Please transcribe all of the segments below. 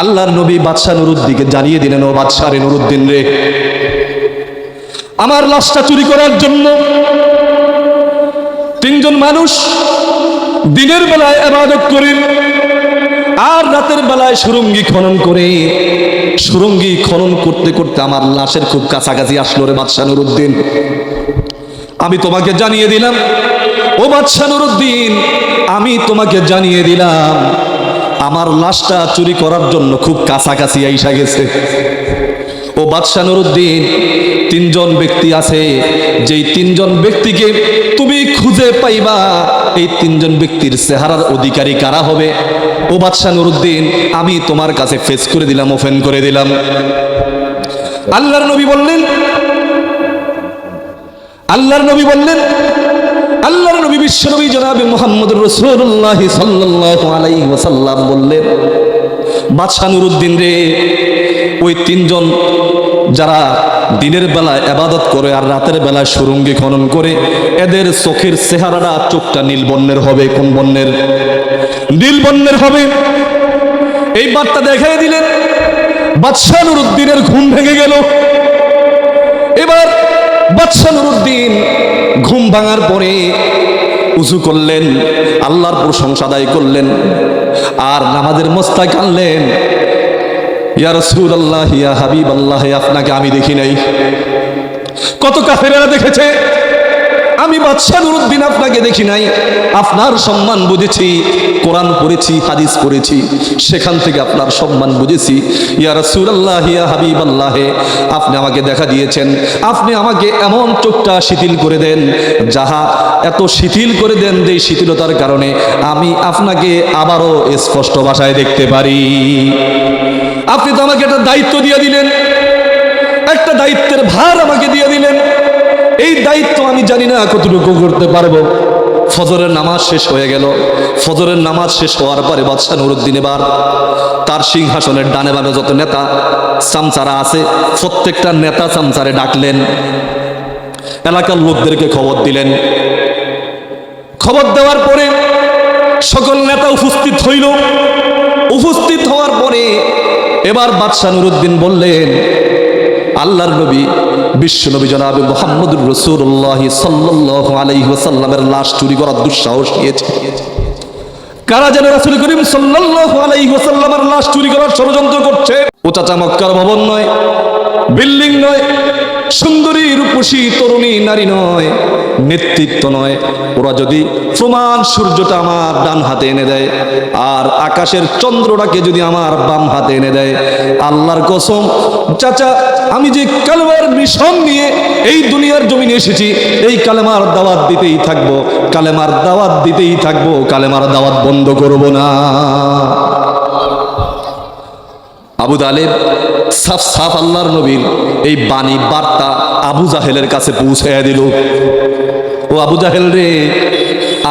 আল্লাহর নবী বাদশাহ নুরুদ্দিনকে জানিয়ে দিলেন, ও বাদশাহ রে নুরুদ্দিন রে, আমার লাশটা চুরি করার জন্য তিনজন মানুষ দিনের বেলায় ইবাদত করেন আর রাতের বেলায় সুরঙ্গি খনন করে, সুরঙ্গি খনন করতে করতে আমার লাশের খুব কাছাকাছি আসলো রে বাদশাহ নুরুদ্দিন। আমি তোমাকে জানিয়ে দিলাম, ও বাদশাহ নুরুদ্দিন, আমি তোমাকে জানিয়ে দিলাম আমার লাশটা চুরি করার জন্য খুব কাছাকাছি আইসা গেছে। ও বাদশাহ নুরুদ্দিন, তিনজন ব্যক্তি আছে, যেই তিনজন ব্যক্তিকে তুমি খুঁজে পাইবা, এই তিনজন ব্যক্তির চেহারার অধিকারী কারা হবে? ও বাদশাহ নুরুদ্দিন, আমি তোমার কাছে ফেস করে দিলাম, ওপেন করে দিলাম। আল্লাহর নবী বললেন, আল্লাহর নবী বিশ্বনবী জনাবে মুহাম্মদুর রাসূলুল্লাহ সাল্লাল্লাহু আলাইহি ওয়াসাল্লাম বললেন, বাদশাহ নুরুদ্দিন রে, ওই তিনজন যারা দিনের বেলায় ইবাদত করে আর রাতের বেলায় সুরঙ্গি খনন করে, এদের চোখের চেহারাটা, চোখটা নীল বর্ণের হবে। কোন বর্ণের? নীল বর্ণের হবে। এই বার্তা দেখাই দিলেন। বাদশাহ নুরুদ্দিনের ঘুম ভেঙে গেল। এবার বাদশাহ নুরুদ্দিন ঘুম ভাঙার পরে উযু করলেন, আল্লাহর প্রশংসা আদায় করলেন আর নামাজের মোস্তাক আনলেন। ইয়া রাসূলুল্লাহ, ইয়া হাবিবাল্লাহ, আপনাকে আমি দেখি নাই, কত কাফেরেরা দেখেছে, আমি বাদশাহ নুরুদ্দিন আপনাকে দেখি নাই। আপনার সম্মান বুঝেছি, কোরআন পড়েছি, হাদিস পড়েছি, সেখান থেকে আপনার সম্মান বুঝেছি। ইয়া রাসূলুল্লাহ, ইয়া হাবিবাল্লাহ, আপনি আমাকে দেখা দিয়েছেন, আপনি আমাকে এমন চোখটা শিথিল করে দেন, যাহা এত শিথিল করে দেন যে শিথিলতার কারণে আমি আপনাকে আবারও স্পষ্ট ভাষায় দেখতে পারি। আপনি তো আমাকে একটা দায়িত্ব দিয়ে দিলেন, একটা দায়িত্বের ভার আমাকে দিয়ে দিলেন। এই দায়িত্ব আমি জানি না কতটুকু করতে পারবো। ফজরের নামাজ শেষ হয়ে গেল। ফজরের নামাজ শেষ হওয়ার পরে বাদশাহ নুরুদ্দিন এবার তার সিংহাসনের ডানে বামে যত নেতা চামচারা আছে, প্রত্যেকটা নেতা চামচারে ডাকলেন, এলাকার লোকদেরকে খবর দিলেন। খবর দেওয়ার পরে সকল নেতা উপস্থিত হইল। উপস্থিত হওয়ার পরে এবার বাদশাহ নুরুদ্দিন বললেন, আল্লাহর নবী বিশ্বনবী জনাবে মুহাম্মদুর রাসূলুল্লাহ সাল্লাল্লাহু আলাইহি ওয়াসাল্লামের লাশ চুরি করার দুঃসাহস নিয়েছে। কারা যেন রাসূল করিম সাল্লাল্লাহু আলাইহি ওয়াসাল্লামের লাশ চুরি করার ষড়যন্ত্র করছে। ওটা চমৎকার ভবন নয়, বিল্ডিং নয়, সুন্দরী রূপসী তরুণী নারী নয়, নেতৃত্ব নয়। ওরা যদি প্রমাণ সূর্যটা আমার ডান হাতে এনে দেয় আর আকাশের চন্দ্রটাকে যদি আমার বাম হাতে এনে দেয়, আল্লাহর কসম চাচা, আমি যে কালেমার মিশন নিয়ে এই দুনিয়ার জমিনে এসেছি, এই কালেমার দাওয়াত দিতেই থাকবো, কালেমার দাওয়াত দিতেই থাকবো, কালেমার দাওয়াত বন্ধ করব না। আবু তালেব সাফ সাফ আল্লাহর নবীর এই বাণী বার্তা আবু জাহেলের কাছে পৌঁছাইয়া দিল। ও আবু জাহেল রে,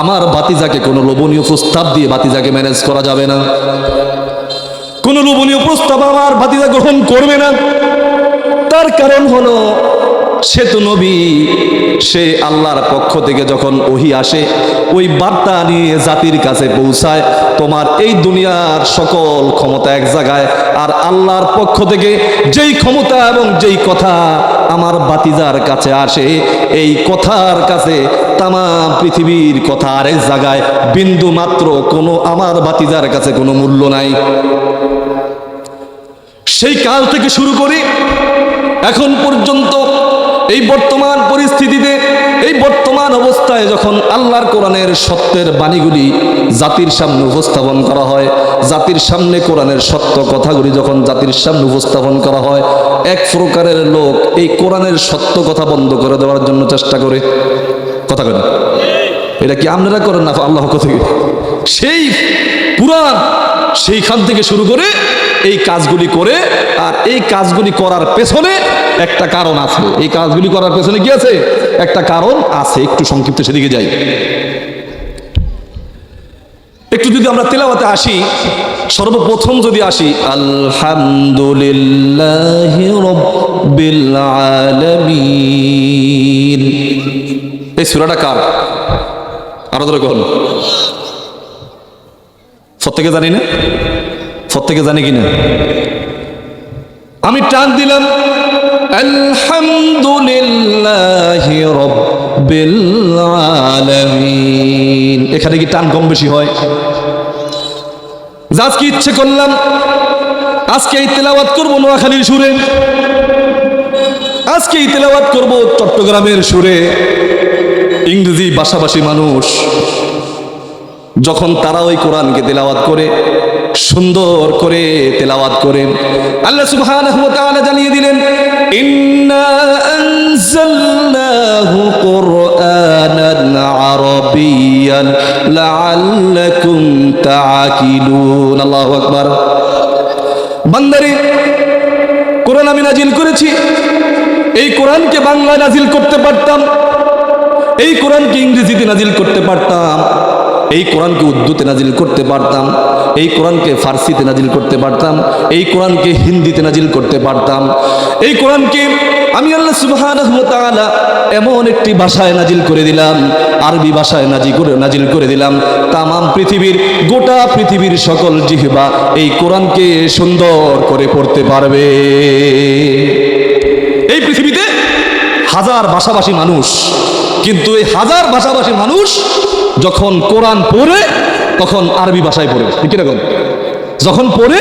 আমার ভাতিজাকে কোনো লোভনীয় প্রস্তাব দিয়ে ভাতিজাকে ম্যানেজ করা যাবে না। কোনো লোভনীয় প্রস্তাব আমার ভাতিজা গ্রহণ করবে না। তার কারণ হলো সে তো নবী, সে আল্লাহর পক্ষ থেকে যখন ওহী আসে, ওই বার্তা নিয়ে জাতির কাছে পৌঁছায়। তোমার এই দুনিয়ার সকল ক্ষমতা এক জায়গায়, আর আল্লাহর পক্ষ থেকে যেই ক্ষমতা এবং যেই কথা আমার ভাতিজার কাছে আসে, এই কথার কাছে তাম পৃথিবীর কথা আরেক জায়গায় বিন্দু মাত্র কোনো আমার ভাতিজার কাছে কোনো মূল্য নাই। সেই কাল থেকে শুরু করে এখন পর্যন্ত এই বর্তমান পরিস্থিতিতে, এই বর্তমান অবস্থায় যখন আল্লাহর কোরআনের সত্যের বাণীগুলি জাতির সামনে উপস্থাপন করা হয়, জাতির সামনে কোরআনের সত্য কথাগুলি যখন জাতির সামনে উপস্থাপন করা হয়, এক প্রকারের লোক এই কোরআনের সত্য কথা বন্ধ করে দেওয়ার জন্য চেষ্টা করে। কথা বলেন, এটা কি আপনারা করেন না? আল্লাহ থেকে সেই পুরাণ, সেইখান থেকে শুরু করে এই কাজগুলি করে। আর এই কাজগুলি করার পেছনে একটা কারণ আছে। এই কাজগুলি করার পেছনে কি আছে? একটা কারণ আছে। একটু সংক্ষিপ্ত সেদিকে যাই। একটু যদি আমরা তেলাওয়াতে আসি, সর্বপ্রথম যদি আসি, আলহামদুলিল্লাহি রাব্বিল আলামিন, এই সূরাটা কার? আরো ধরে কখন প্রত্যেকে জানি না? প্রত্যেকে জানে কিনা? আমি টান দিলাম আলহামদুলিল্লাহি রাব্বিল আলামিন। এখানে কি টান কম বেশি হয়? আজকে ইচ্ছে করলাম আজকে এই তেলাওয়াত করবো নোয়াখালীর সুরে, আজকে এই তেলাওয়াত করবো চট্টগ্রামের সুরে। ইংরেজি ভাষাভাষী মানুষ যখন তারা ওই কোরআনকে তেলাওয়াত করে, সুন্দর করে তেলাওয়াত করে, আল্লাহ সুবহানাহু ওয়া তাআলা জানিয়ে দিলেন ইন্না আনজালনাহু কুরআনান আরাবিয়্যান লাআল্লাকুম তাআকিলুন। আল্লাহু আকবার। বান্দারে, কোরআন আমি নাজিল করেছি, এই কোরআনকে বাংলায় নাজিল করতে পারতাম, এই কোরআনকে ইংরেজিতে নাজিল করতে পারতাম, এই কোরআনকে উর্দুতে নাজিল করতে পারতাম, এই কোরআনকে ফার্সিতে নাজিল করতে পারতাম, এই কোরআনকে হিন্দিতে নাজিল করতে পারতাম, এই কোরআনকে আমি আল্লাহ সুবহানাহু ওয়া তাআলা এমন একটি ভাষায় নাজিল করে দিলাম, আরবি ভাষায় নাজিল করে দিলাম। তামাম পৃথিবীর, গোটা পৃথিবীর সকল জিহ্বা এই কোরআনকে সুন্দর করে পড়তে পারবে। এই পৃথিবীতে হাজার ভাষাভাষী মানুষ, কিন্তু এই হাজার ভাষাভাষী মানুষ যখন কোরআন পড়ে তখন আরবি ভাষায় পড়ে। ঠিক এরকম, যখন পড়ে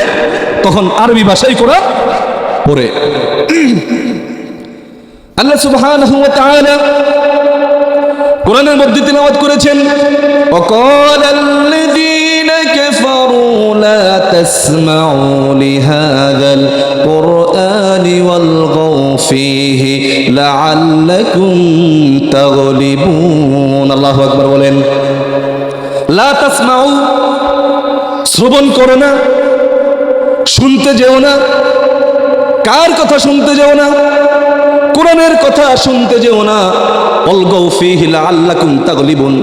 তখন আরবি ভাষায় কোরআন পড়ে। আল্লাহ সুবহানাহু ওয়া তাআলা কোরআনের মধ্যে তিলাওয়াত করেছেন ওয়াকালাল্লাযীনা কাফারু লা তাসমাউ লিহাযাল কুরআনি ওয়ালগাউ ফীহি লাআল্লাকুম তাগলিবুন। আল্লাহু আকবার বলেন। লা তাসমাউ, শ্রবণ করো না, শুনতে যেও না। কার কথা শুনতে যেও না? কোরআনের কথা শুনতে যেও না। অলগাউ ফীহি লাআল্লাকুম তাগলিবুন,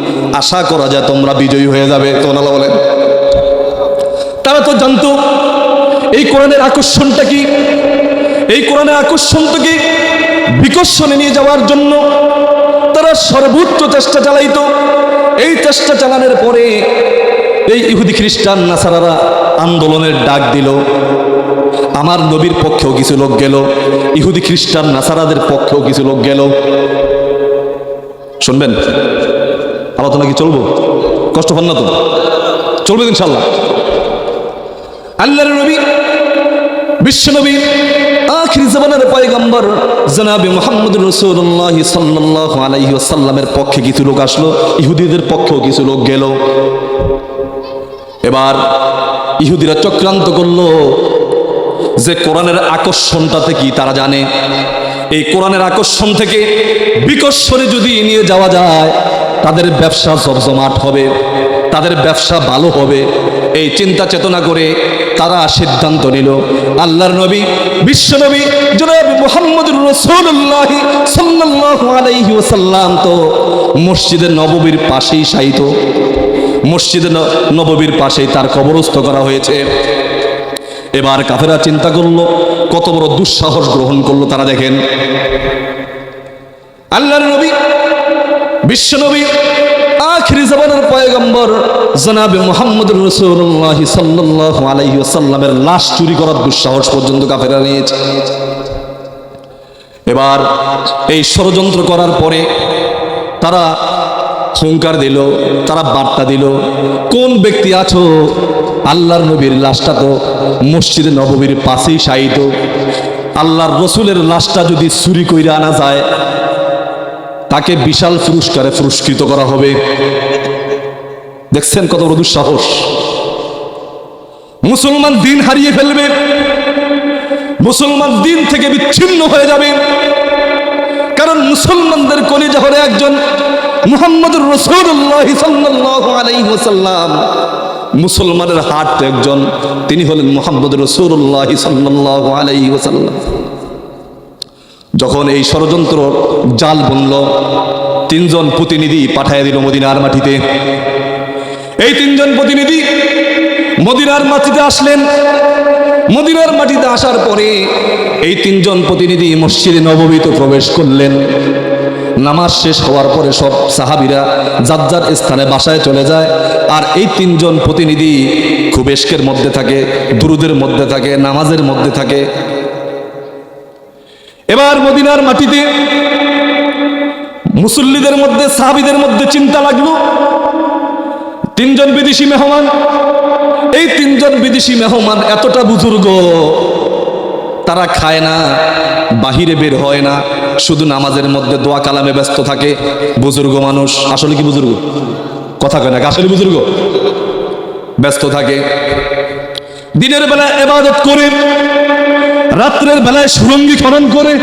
আশা করা যায় তোমরা বিজয়ী হয়ে যাবে। সুবহানাল্লাহ বলেন। তারা তো জানতো এই কোরআনের আকর্ষণটা কি, এই কোরআনের আকর্ষণটা কি বিকর্ষণে নিয়ে যাওয়ার জন্য তারা সর্বোচ্চ চেষ্টা চালাইতো। এই চেষ্টা চালানোর পরে এই ইহুদি খ্রিস্টান নাসারারা আন্দোলনের ডাক দিল। আমার নবীর পক্ষেও কিছু লোক গেল, ইহুদি খ্রিস্টান নাসারাদের পক্ষেও কিছু লোক গেল। শুনবেন, আলোচনা কি চলবো? কষ্ট পান না তো? চলবে ইনশাল্লাহ। আল্লাহর নবী, বিশ্বনবী, আখির জামানার পয়গম্বর জনাবে মুহাম্মদুর রাসূলুল্লাহ সাল্লাল্লাহু আলাইহি ওয়াসাল্লামের পক্ষে কিছু লোক আসলো, ইহুদিদের পক্ষেও কিছু লোক গেল। এবার ইহুদিরা চক্রান্ত করলো যে কোরআনের আকর্ষণটাতে কি তারা জানে, এই কোরআনের আকর্ষণ থেকে বিকর্ষণে যদি নিয়ে যাওয়া যায় তাদের ব্যবসা জমজমাট হবে, তাদের ব্যবসা ভালো হবে। এই চিন্তা চেতনা করে তারা সিদ্ধান্ত নিল আল্লাহর নবী, বিশ্বনবী জনাব মুহাম্মদুর রাসূলুল্লাহ সাল্লাল্লাহু আলাইহি ওয়াসাল্লাম তো মসজিদে নববীর পাশেই শায়িত, মসজিদে নববীর পাশেই তার কবরস্থ করা হয়েছে। এবার কাফেররা চিন্তা করলো, কত বড় দুঃসাহস গ্রহণ করলো তারা। দেখেন, আল্লাহর নবী, বিশ্বনবী, আখির জামানার পয়গম্বর জনাবে মুহাম্মদুর রাসূলুল্লাহ সাল্লাল্লাহু আলাইহি ওয়াসাল্লামের লাশ চুরি করার দুঃসাহস পর্যন্ত কাফেররা নিয়েছে। এবার এই ষড়যন্ত্র করার পরে তারা হুঙ্কার দিল, তারা বার্তা দিল, কোন ব্যক্তি আছো, আল্লাহর নবীর লাশটা তো মসজিদে নববীর পাশেই শায়িত, আল্লাহর রসুলের লাশটা যদি চুরি কইরা আনা যায় তাকে বিশাল পুরস্কারে পুরস্কৃত করা হবে। দেখছেন কত বড় দুঃসাহস। মুসলমান দিন হারিয়ে ফেলবে, মুসলমান দিন থেকে বিচ্ছিন্ন হয়ে যাবে, কারণ মুসলমানদের কলিজা হলো একজন মুহাম্মদুর রাসূলুল্লাহ সাল্লাল্লাহু আলাইহি ওয়াসাল্লাম। মুসলমানের হার্ট একজন, তিনি হলেন মুহাম্মদুর রাসূলুল্লাহ সাল্লাল্লাহু আলাইহি ওয়াসাল্লাম। যখন এই ষড়যন্ত্র জাল বুনল, তিনজন প্রতিনিধি পাঠিয়ে দিল মদিনার মাটিতে। এই তিনজন প্রতিনিধি মদিনার মাটিতে আসলেন। মদিনার মাটিতে আসার পরে এই তিনজন প্রতিনিধি মসজিদে নববীতে প্রবেশ করলেন। নামাজ শেষ হওয়ার পরে সব সাহাবীরা যার যার স্থানে বাসায় চলে যায়, আর এই তিনজন প্রতিনিধি খুব ইশকের মধ্যে থাকে, দুরুদের মধ্যে থাকে, নামাজের মধ্যে থাকে। এবার মদিনার মাটিতে মুসল্লিদের মধ্যে, সাহাবীদের মধ্যে চিন্তা লাগলো, তিনজন বিদেশি মেহমান, এই তিনজন বিদেশি মেহমান এতটা বুজুর্গ, তারা খায় না, বাহিরে বের হয় না, শুধু নামাজের মধ্যে দোয়া কালামে ব্যস্ত থাকে। বুজুর্গ মানুষ, আসলে কি বুজুর্গ? কথা কয় না, আসলে বুজুর্গ, ব্যস্ত থাকে। দিনের বেলায় ইবাদত করে, রাত্রের বেলায় সুরঙ্গি খনন করে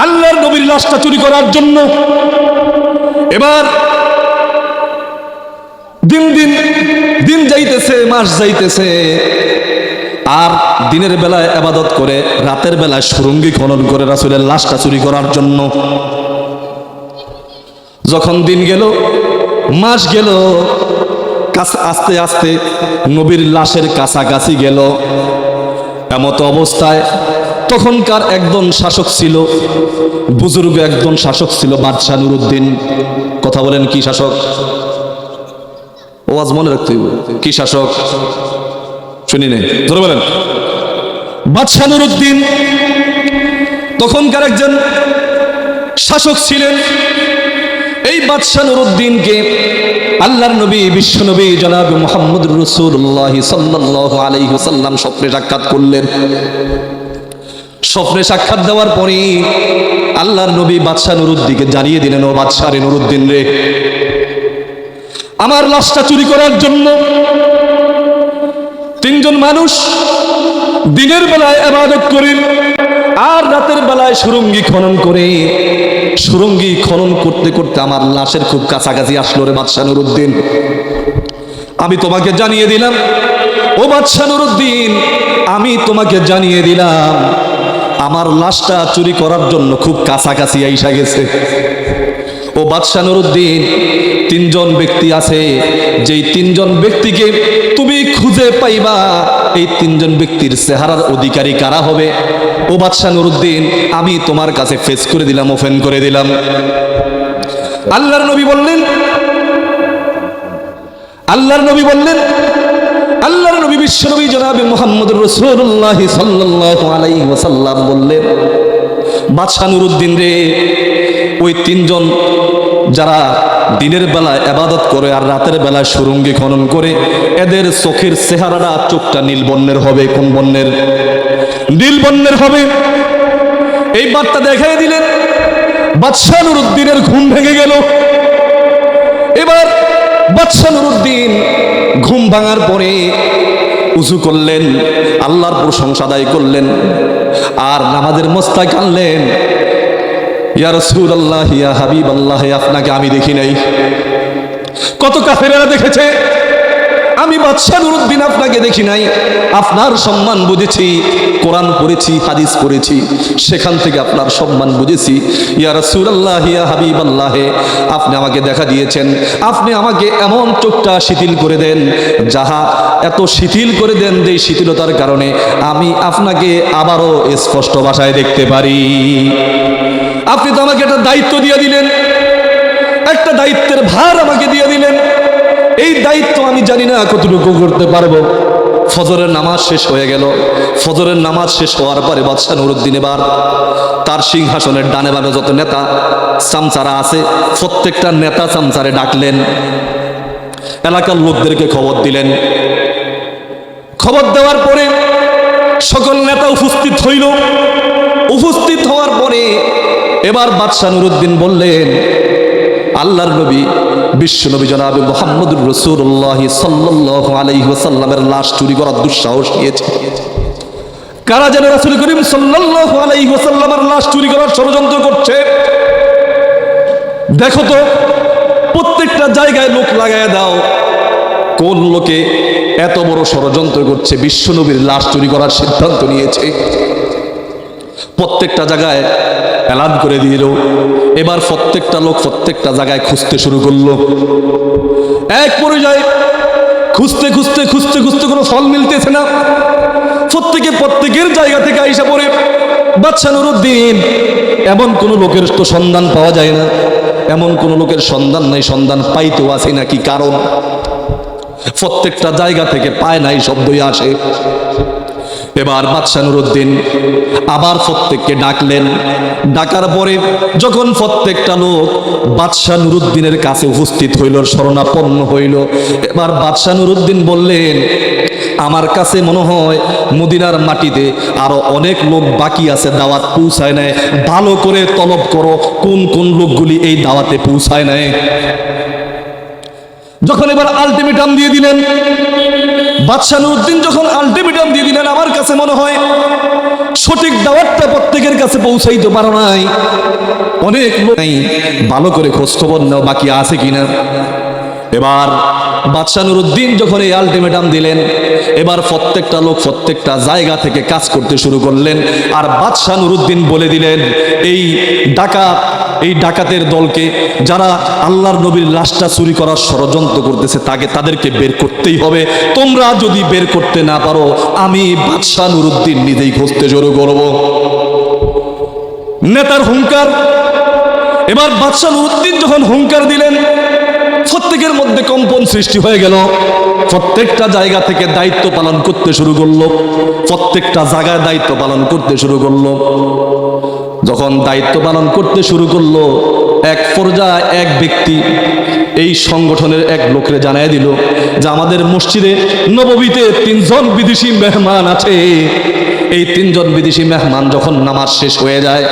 আল্লাহর নবীর লাশটা চুরি করার জন্য। এবার দিন যাইতেছে, মাস যাইতেছে, আর দিনের বেলায় ইবাদত করে, রাতের বেলায় সুরঙ্গি খনন করে রাসূলের লাশটা চুরি করার জন্য। যখন দিন গেল, মাস গেল, আস্তে আস্তে নবীর লাশের কাছাকাছি গেল, এমত অবস্থায় তখনকার একজন শাসক ছিল, বুজুর্গ একজন শাসক ছিল, বাদশাহ নুরউদ্দিন। কথা বলেন, কি শাসক? ওয়াজ মনে রাখতে হইব, কি শাসক শুনি নেই, ধরে বলেন। বাদশাহ নুরউদ্দিন তখনকার একজন শাসক ছিলেন। এই বাদশাহ নুরউদ্দিনকে আল্লাহর নবী, বিশ্ব নবী জনাব মুহাম্মদুর রাসূলুল্লাহ সাল্লাল্লাহু আলাইহি ওয়াসাল্লাম স্বপ্নে সাক্ষাৎ করলেন। স্বপ্নে সাক্ষাৎ দেওয়ার পরে আল্লাহর নবী বাদশাহ নুরউদ্দিনকে জানিয়ে দিলেন, ও বাদশাহ নুরউদ্দিন রে, আমার লাশটা চুরি করার জন্য তিনজন মানুষ দিনের বেলায় ইবাদত করে আর রাতের বেলায় সুরঙ্গি খনন করে, সুরঙ্গি খনন করতে করতে আমার লাশের খুব কাছাকাছি আসলো রে বাদশাহ নুরউদ্দিন। আমি তোমাকে জানিয়ে দিলাম, ও বাদশাহ নুরউদ্দিন, আমি তোমাকে জানিয়ে দিলাম, আমার লাশটা চুরি করার জন্য খুব কাছাকাছি আইসা গেছে। ও বাদশাহ নুরউদ্দিন, তিনজন ব্যক্তি আছে, যেই তিনজন ব্যক্তিকে তুমি খুঁজে পাইবা, এই তিনজন ব্যক্তির চেহারার অধিকারী কারা হবে? ও বাদশাহ নুরউদ্দিন, আমি তোমার কাছে ফেস করে দিলাম, ওপেন করে দিলাম। আল্লাহর নবী বললেন, আল্লাহর নবী বিশ্বনবী জনাবে মুহাম্মদুর রাসূলুল্লাহ সাল্লাল্লাহু আলাইহি ওয়াসাল্লাম বললেন, বাদশাহ নুরউদ্দিন রে, ওই তিনজন যারা দিনের বেলায় ইবাদত করে আর রাতের বেলায় সুরঙ্গি খনন করে, এদের চোখের চেহারাটা, চোখটা নীল বর্ণের হবে। কোন বর্ণের? নীল বর্ণের হবে। এই বার্তা দেখাই দিলেন। বাদশাহ নুরউদ্দিনের ঘুম ভেঙে গেল। এবার বাদশাহ নুরউদ্দিন ঘুম ভাঙার পরে উযু করলেন, আল্লাহর প্রশংসা আদায় করলেন, আর নামাজের মস্তায় কানলেন, ইয়া রাসূলুল্লাহ, ইয়া হাবিবাল্লাহ, আপনাকে আমি দেখি নাই, কত কাফেরেরা দেখেছে, আমি বাদশাহ নুরউদ্দিন আপনাকে দেখি নাই। আপনার সম্মান বুঝেছি, কোরআন পড়েছি, হাদিস পড়েছি, সেখান থেকে আপনার সম্মান বুঝেছি। ইয়া রাসূলুল্লাহ, ইয়া হাবিবাল্লাহ, আপনি আমাকে দেখা দিয়েছেন, আপনি আমাকে এমন চোখটা শিথিল করে দেন, যাহা এত শিথিল করে দেন যে শিথিলতার কারণে আমি আপনাকে আবারও স্পষ্ট ভাষায় দেখতে পারি। আপনি তো আমাকে একটা দায়িত্ব দিয়ে দিলেন, একটা দায়িত্বের ভার আমাকে দিয়ে দিলেন, এই দায়িত্ব আমি জানি না কতটুকু করতে পারবো। ফজরের নামাজ শেষ হয়ে গেল। ফজরের নামাজ শেষ হওয়ার পরে বাদশাহ নুরউদ্দিন এবার তার সিংহাসনের ডানে বামে যত নেতা চামচারা আছে, প্রত্যেকটা নেতা চামচারে ডাকলেন, এলাকার লোকদেরকে খবর দিলেন। খবর দেওয়ার পরে সকল নেতা উপস্থিত হইল। উপস্থিত হওয়ার পরে এবার বাদশাহ নুরউদ্দিন বললেন, আল্লাহর নবী বিশ্বনবী জনাবে মুহাম্মদুর রাসূলুল্লাহ সাল্লাল্লাহু আলাইহি ওয়াসাল্লামের লাশ চুরি করার দুঃসাহস নিয়েছে। কারা যেন রাসূল করিম সাল্লাল্লাহু আলাইহি ওয়াসাল্লামের লাশ চুরি করার ষড়যন্ত্র করছে, দেখো তো, প্রত্যেকটা জায়গায় লোক লাগায় দাও, কোন লোকে এত বড় ষড়যন্ত্র করছে, বিশ্বনবীর লাশ চুরি করার সিদ্ধান্ত নিয়েছে। প্রত্যেকটা জায়গায় এলান করে দিল। এবার প্রত্যেকটা লোক প্রত্যেকটা জায়গায় খুঁজতে শুরু করলো। এক পর্যায়ে খুঁজতে খুঁজতে খুঁজতে খুঁজতে কোনো ফল মিলতেছে না। প্রত্যেকের জায়গা থেকে আইসা পড়ে বাদশা নুরুদ্দিন, এমন কোন লোকের তো সন্ধান পাওয়া যায় না, এমন কোন লোকের সন্ধান নাই, সন্ধান পাইতেও আসে নাকি, কারণ প্রত্যেকটা জায়গা থেকে পায় নাই শব্দই আসে। এবার বাদশা নুরুদ্দিন আবার প্রত্যেককে ডাকলেন। ডাকার পরে যখন প্রত্যেকটা লোক বাদশা নুরুদ্দিনের কাছে উপস্থিত হইল, শরণাপন্ন হইল, এবার বাদশা নুরুদ্দিন বললেন, আমার কাছে মনে হয় মদিনার মাটিতে আরো অনেক লোক বাকি আছে, দাওয়াত পৌঁছায় নাই, ভালো করে তলব করো কোন কোন লোকগুলি এই দাওয়াতে পৌঁছায় নাই। যখন এবার আলটিমেটাম দিয়ে দিলেন, বাদশা নুরুদ্দিন যখন আলটিমেটাম দিয়ে দিলেন, আমার কাছে মনে হয় সঠিক দাওয়াতটা প্রত্যেকের কাছে পৌঁছাইতে পারো নাই, অনেক লোক নাই, ভালো করে খোঁজ খবর নাও বাকি আছে কিনা। এবার বাদশা নুরুদ্দিন যখন এই আলটিমেটাম দিলেন, এবার প্রত্যেকটা লোক প্রত্যেকটা জায়গা থেকে কাজ করতে শুরু করলেন। আর বাদশা নুরুদ্দিন বলে দিলেন, এই ডাকাতের দলকে, যারা আল্লাহর নবীর লাশটা চুরি করার ষড়যন্ত্র করতেছে, তাদেরকে বের করতেই হবে। তোমরা যদি বের করতে না পারো, আমি বাদশা নুরুদ্দিন নিজেই খুঁজতে শুরু করব। নেতার হুঙ্কার। এবার বাদশা নুরুদ্দিন যখন হুঙ্কার দিলেন, প্রত্যেকের মধ্যে কম্পন সৃষ্টি হয়ে গেল। প্রত্যেকটা জায়গা থেকে দায়িত্ব পালন করতে শুরু করলো, প্রত্যেকটা জায়গায় দায়িত্ব পালন করতে শুরু করলো। যখন দায়িত্ব পালন করতে শুরু করলো, এক পর্যায়ে এক ব্যক্তি এই সংগঠনের এক লোকরে জানায় দিল যে আমাদের মসজিদে নববীতে 3 জন বিদেশি মেহমান আছে। এই 3 জন বিদেশি মেহমান যখন নামাজ শেষ হয়ে যায়,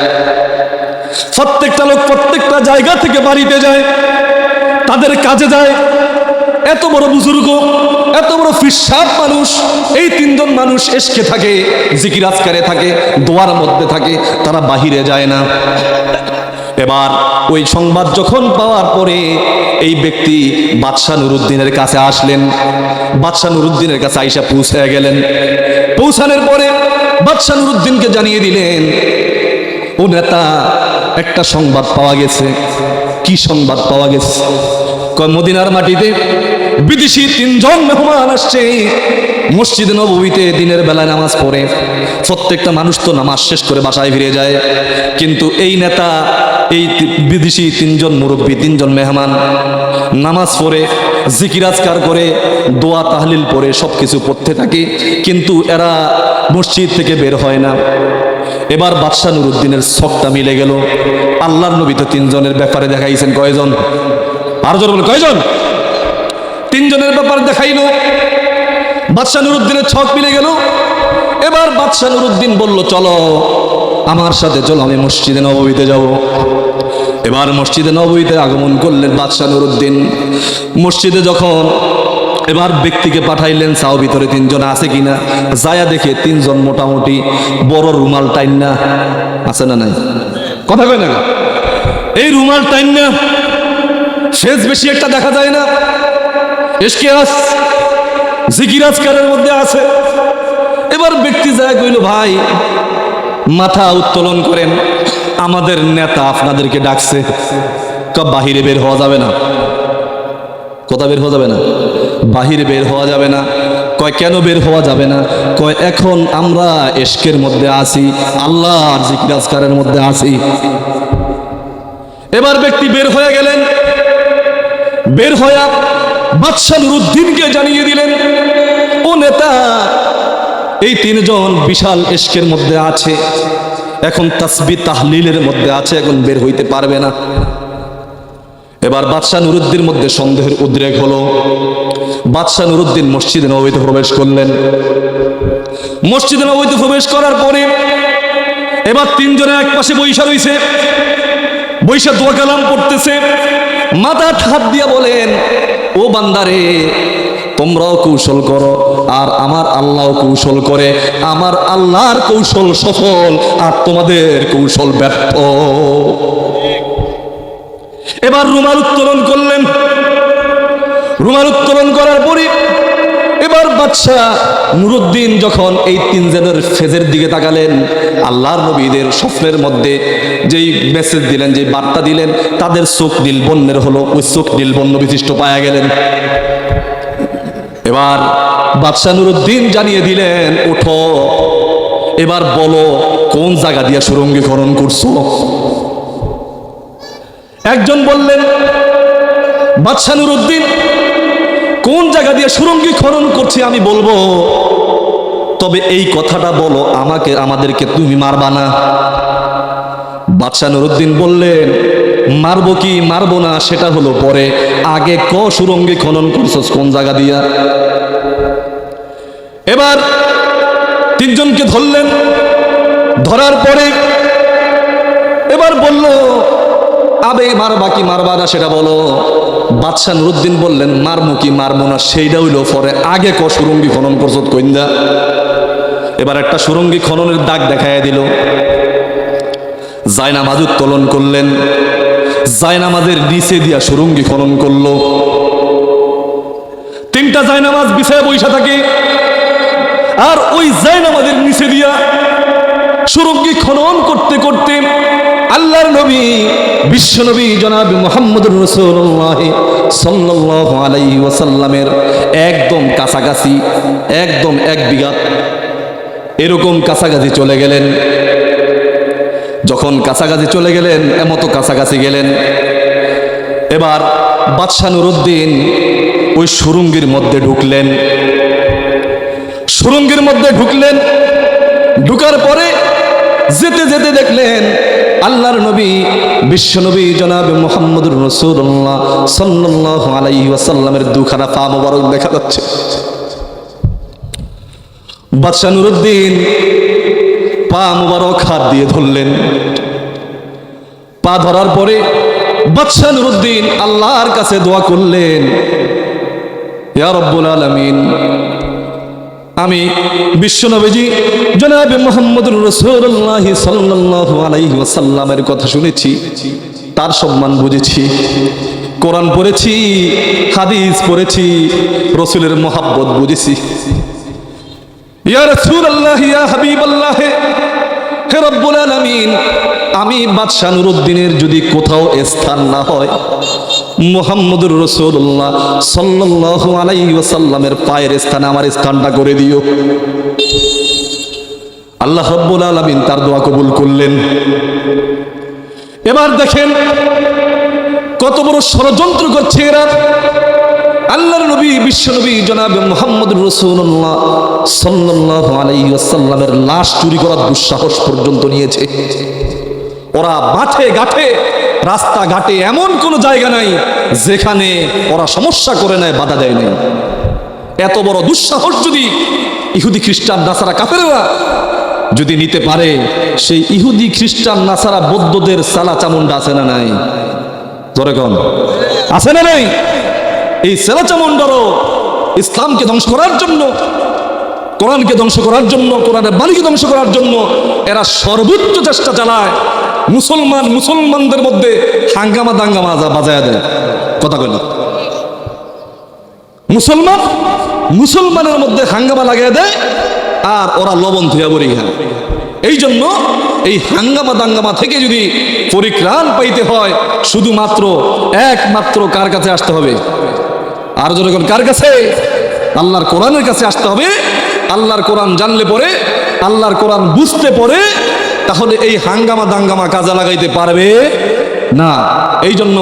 প্রত্যেকটা লোক প্রত্যেকটা জায়গা থেকে বাড়িতে যায়, তাদের কাজে যায়। এত বড় বুজুর্গ, এত বড় ফিরসাদ মানুষ, এই 3 জন মানুষ এসকে থাকে, জিকির আজকারে থাকে, দোয়ার মধ্যে থাকে, তারা বাহিরে যায় না। এবার ওই সংবাদ যখন পাওয়ার পরে এই ব্যক্তি বাদশা নুরুদ্দিনের কাছে আসলেন। বাদশা নুরুদ্দিনের কাছে আইসা পৌঁছে গেলেন। পৌঁছানোর পরে বাদশা নুরুদ্দিনকে জানিয়ে দিলেন, ও নেতা, একটা সংবাদ পাওয়া গেছে। কি সংবাদ পাওয়া গেছে? মদিনার মাটিতে বিদেশি 3 জন মেহমান আসছে, মসজিদ নববীতে দিনের বেলায় নামাজ পড়ে। প্রত্যেকটা মানুষ তো নামাজ শেষ করে বাসায় ফিরে যায়, কিন্তু এই নেতা, এই বিদেশি 3 জন মুরব্বী, 3 জন মেহমান নামাজ পড়ে, জিকির আজকার করে, দোয়া তাহলিল পড়ে, সবকিছু পড়তে থাকে, কিন্তু এরা মসজিদ থেকে বের হয় না। এবার বাদশা নুরুদ্দিনের ছকটা মিলে গেল। আল্লাহর নবী তো 3 জনের ব্যাপারে দেখাইছেন, কয়জন? আরো জোরে বলে, কয়জন? 3 জনের ব্যাপারে দেখাইলো। বাদশা নুরুদ্দিনের ছক মিলে গেল। এবার বাদশা নুরুদ্দিন বলল, চলো আমার সাথে, চলো আমি মসজিদে নববীতে যাব। এবার মসজিদে নববীতে আগমন করলেন বাদশা নুরুদ্দিন। মসজিদে যখন এবার ব্যক্তিকে পাঠাইলেন, চাও ভিতরে 3 জন আছে কিনা। যায়া দেখে 3 জন মোটামুটি বড় রুমাল টাইন না আছে, না নাই? কথা কয় না? এই রুমাল টাইন না, শেষ বেশি একটা দেখা যায় না, এসকে আস জিকির আজকারের মধ্যে আছে। এবার ব্যক্তি যায় কইল, ভাই মাথা উত্তোলন করেন, আমাদের নেতা আপনাদেরকে ডাকছে। বাহিরে বের হওয়া যাবে না। কথা বের হওয়া যাবে না, বাহিরে বের হওয়া যাবে না। কয় কেন বের হওয়া যাবে না? কয় এখন আমরা ইশকের মধ্যে আছি, আল্লাহর জিকির আজকারের মধ্যে আছি। এবার ব্যক্তি বের হয়ে গেলেন। বের হয়ে বাদশা নুরুদ্দিনকে জানিয়ে দিলেন, ও নেতা, এই 3 জন বিশাল ইশকের মধ্যে আছে, এখন তাসবিহ তাহলিলের মধ্যে আছে, এখন বের হইতে পারবে না। এবার বাদশা নুরুদ্দিনের মধ্যে সন্দেহের উদ্রেক হলো। বাদশা নুরুদ্দিন মসজিদে নববীতে প্রবেশ করলেন। মসজিদে নববীতে প্রবেশ করার পরে এবার 3 জনে এক পাশে বৈশা রইছে, বৈশা দোয়া কালাম পড়তেছে। মাথা হাত দিয়া বলেন, ও বান্দারে, তোমরাও কৌশল করো আর আমার আল্লাহ কৌশল করে। আমার আল্লাহর কৌশল সফল আর তোমাদের কৌশল ব্যর্থ। এবার রুমাল উত্তোলন করলেন। রুমাল উত্তোলন করার পরে এবার বাদশা নুরুদ্দিন যখন এই 3 জনের ফেজের দিকে তাকালেন, আল্লাহর নবীদের স্বপ্নের মধ্যে যেই মেসেজ দিলেন, যে বার্তা দিলেন, তাদের চোখ নীল বর্ণের হলো, ওই চোখ নীল বর্ণ বিশিষ্ট পাওয়া গেলেন। এবার বাদশা নুরুদ্দিন জানিয়ে দিলেন, ওঠো, এবার বলো কোন জায়গা দিয়ে সুরঙ্গি খনন করছো? একজন বললেন, বাদশাহ নুরউদ্দিন কোন জায়গা দিয়ে সুরঙ্গি খনন করছে আমি বলবো, তবে এই কথাটা বলো, আমাদেরকে তুমি মারবা না। বাদশাহ নুরউদ্দিন বললেন, মারবো কি মারবো না সেটা হলো পরে, আগে সুরঙ্গি খনন করছস কোন জায়গা দিয়া? এবার তিনজনকে ধরলেন, ধরার পরে এবার বলল, আবে মারবা কি মারবা না সেটা বলো। বাদশাহ নুরউদ্দিন বললেন, মারবো কি মারবো না সেইটা হইলো পরে, আগে সুরঙ্গি খনন করছত কইন্দা। এবার একটা সুরঙ্গি খননের দাগ দেখাইয়া দিল। জায়নামাজ উত্তোলন করলেন, জায়নামাজের নিচে দিয়া সুরঙ্গি খনন করলো। তিনটা জায়নামাজ বিছায় বইসা থাকে, আর ওই জায়নামাজের নিচে দিয়া সুরঙ্গি খনন করতে করতে আল্লাহর নবী, বিশ্ব নবী জনাব মুহাম্মদুর রাসূলুল্লাহ সাল্লাল্লাহু আলাইহি ওয়াসাল্লামের একদম কাছাকাছি, একদম 1 বিঘা এরকম কাছাকাছি চলে গেলেন। যখন কাছাকাছি চলে গেলেন, এমতো কাছাকাছি গেলেন, এবার বাদশাহ নুরউদ্দিন ওই সুরঙ্গির মধ্যে ঢুকলেন। সুরঙ্গির মধ্যে ঢুকলেন, ঢুকার পরে যেতে যেতে দেখলেন আল্লাহর নবী, বিশ্ব নবী জনাব মুহাম্মদুর রাসূলুল্লাহ সাল্লাল্লাহু আলাইহি ওয়াসাল্লামের দুখানা পা মোবারক দেখা যাচ্ছে। বাদশাহ নুরউদ্দিন পা মোবারক হাত দিয়ে ধরলেন। পা ধরার পরে বাদশাহ নুরউদ্দিন আল্লাহর কাছে দোয়া করলেন, ইয়া রব্বুল আলামিন, আমি বিশ্বনবীজি জনাবে মুহাম্মদুর রাসূলুল্লাহ সাল্লাল্লাহু আলাইহি ওয়াসাল্লামের কথা শুনেছি, তার সম্মান বুঝেছি, কোরআন পড়েছি, হাদিস পড়েছি, রাসূলের মহব্বত বুঝেছি। ইয়া রাসূলুল্লাহ, ইয়া হাবিবাল্লাহ, হে রব্বুল আলামিন, আমি বাদশাহ নুরউদ্দিনের যদি কোথাও স্থান না হয়, মুহাম্মদুর রাসূলুল্লাহ সাল্লাল্লাহু আলাইহি ওয়াসাল্লামের পায়ের স্থানে আমার স্থানটা করে দিও। আল্লাহ রাব্বুল আলামিন তার দোয়া কবুল করলেন। এবার দেখেন কত বড় ষড়যন্ত্র করছে এরা। আল্লাহর নবী, বিশ্ব নবী জনাব মুহাম্মদুর রাসূলুল্লাহ সাল্লাল্লাহু আলাইহি ওয়াসাল্লামের লাশ চুরি করার দুঃসাহস পর্যন্ত নিয়েছে। ওরা মাঠে ঘাটে, রাস্তাঘাটে এমন কোনো জায়গা নাই যেখানে ওরা সমস্যা করে নেয়, বাধা দেয় নাই। এত বড় দুঃসাহস যদি ইহুদি খ্রিস্টান নাসারা কাফেররা যদি নিতে পারে, সেই ইহুদি খ্রিস্টান নাসারা বৌদ্ধদের সালা চামুন্ডা আছে না নাই? ধরে কোন আছে না নাই? এই সালা চামুন্ডারও ইসলামকে ধ্বংস করার জন্য, কোরআনকে ধ্বংস করার জন্য, কোরআনের বাণীকে ধ্বংস করার জন্য এরা সর্বোচ্চ চেষ্টা চালায়। মুসলমানদের মধ্যে হাঙ্গামা দাঙ্গামা বাজায় দেয়। কথা কইল, মুসলমানের মধ্যে হাঙ্গামা লাগিয়ে দেয়, আর ওরা লবণ থুয়া বড়ি খায়। এই জন্য এই হাঙ্গামা দাঙ্গামা থেকে যদি পরিত্রাণ পাইতে হয়, শুধুমাত্র একমাত্র কার কাছে আসতে হবে? আর যখন কার কাছে? আল্লাহর কোরআনের কাছে আসতে হবে। আল্লাহর কোরআন জানলে পরে, আল্লাহর কোরআন বুঝতে পরে, তাহলে এই হাঙ্গামা দাঙ্গামা কাজে লাগাইতে পারবে না। এই জন্য